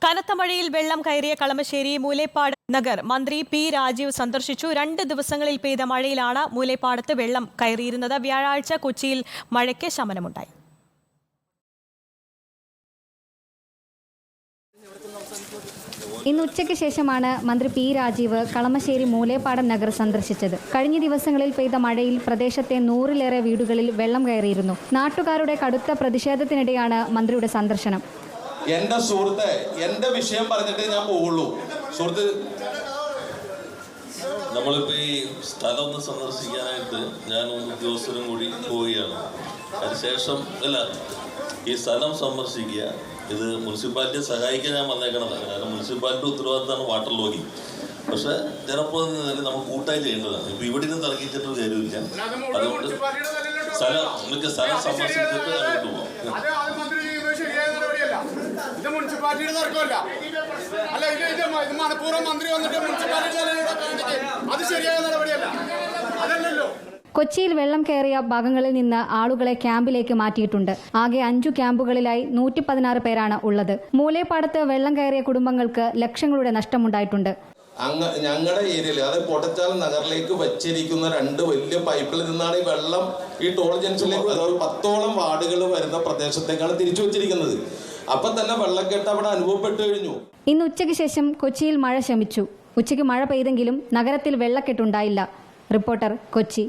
കനത്ത മഴയിൽ വെള്ളം കയറിയ കളമശ്ശേരി മൂലേപ്പാട് നഗർ മന്ത്രി പി രാജീവ് സന്ദർശിച്ചു. 2 ദിവസങ്ങളിൽ പെയ്ത മഴയിലാണ് മൂലേപ്പാടത്ത് വെള്ളം കയറിയിരുന്നത്. വ്യാഴാഴ്ച കൊച്ചിയിൽ മഴയ്ക്ക് ശമനമുണ്ടായി. ഇന്ന് ഉച്ചയ്ക്ക് ശേഷമാണ് മന്ത്രി പി രാജീവ് കളമശ്ശേരി മൂലേപ്പാടം നഗർ സന്ദർശിച്ചത്. കഴിഞ്ഞ ദിവസങ്ങളിൽ പെയ്ത മഴയിൽ പ്രദേശത്തെ 100-ലേറെ വീടുകളിൽ വെള്ളം കയറിയിരുന്നു. നാട്ടുകാരുടെ കടുത്ത പ്രതിഷേധത്തിനിടെയാണ് മന്ത്രിയുടെ സന്ദർശനം. എന്റെ സുഹൃത്തെ, എന്റെ വിഷയം പറഞ്ഞിട്ട് ഞാൻ പോവുള്ളൂ. സുഹൃത്ത്, നമ്മളിപ്പോൾ ഈ സ്ഥലം ഒന്ന് സന്ദർശിക്കാനായിട്ട് ഞാനും ഉദ്യോഗസ്ഥരും കൂടി പോവുകയാണ്. അതിനുശേഷം ഈ സ്ഥലം സന്ദർശിക്കുക, ഇത് മുനിസിപ്പാലിറ്റിയെ സഹായിക്കാൻ ഞാൻ വന്നേക്കണതാണ്. കാരണം മുനിസിപ്പാലിറ്റി ഉത്തരവാദിത്തമാണ് വാട്ടർ ലോഗിങ്. പക്ഷേ ജനപ്രതിനിധി നമ്മൾ കൂട്ടായി ചെയ്യേണ്ടതാണ്. ഇപ്പം ഇവിടെ നിന്ന് തർക്കിച്ചിട്ടൊരു കാര്യമില്ല. അതുകൊണ്ട് സ്ഥലം സന്ദർശിച്ചിട്ട് അങ്ങോട്ട് പോകാം. ഇത് മുനിസിപ്പാലിറ്റിയുടെ തർക്കമല്ല. അല്ല, ഇത് മനഃപൂർവ്വം മന്ത്രി വന്നിട്ട് മുനിസിപ്പാലിറ്റി അത് ശരിയായ നടപടിയല്ല. അതല്ലല്ലോ. കൊച്ചിയിൽ വെള്ളം കയറിയ ഭാഗങ്ങളിൽ നിന്ന് ആളുകളെ ക്യാമ്പിലേക്ക് മാറ്റിയിട്ടുണ്ട്. ആകെ 5 ക്യാമ്പുകളിലായി 116 പേരാണ് ഉള്ളത്. മൂലേപ്പാടത്ത് വെള്ളം കയറിയ കുടുംബങ്ങൾക്ക് ലക്ഷങ്ങളുടെ നഷ്ടമുണ്ടായിട്ടുണ്ട്. ഞങ്ങളുടെ ഏരിയയിൽ, അതായത് പൊട്ടച്ചാൽ നഗറിലേക്ക് വച്ചിരിക്കുന്ന 2 വലിയ പൈപ്പിൽ നിന്നാണ് ഈ വെള്ളം ഈ ടോൾ ജംഗ്ഷനിലേക്ക് 10ഓളം വാർഡുകൾ വരുന്ന പ്രദേശത്തേക്കാണ് തിരിച്ചു വച്ചിരിക്കുന്നത്. അപ്പൊ തന്നെ വെള്ളക്കെട്ട് അവിടെ അനുഭവപ്പെട്ടു കഴിഞ്ഞു. ഇന്ന് ഉച്ചയ്ക്ക് ശേഷം കൊച്ചിയിൽ മഴ ശമിച്ചു. ഉച്ചയ്ക്ക് മഴ പെയ്തെങ്കിലും നഗരത്തിൽ വെള്ളക്കെട്ടുണ്ടായില്ല. റിപ്പോർട്ടർ, കൊച്ചി.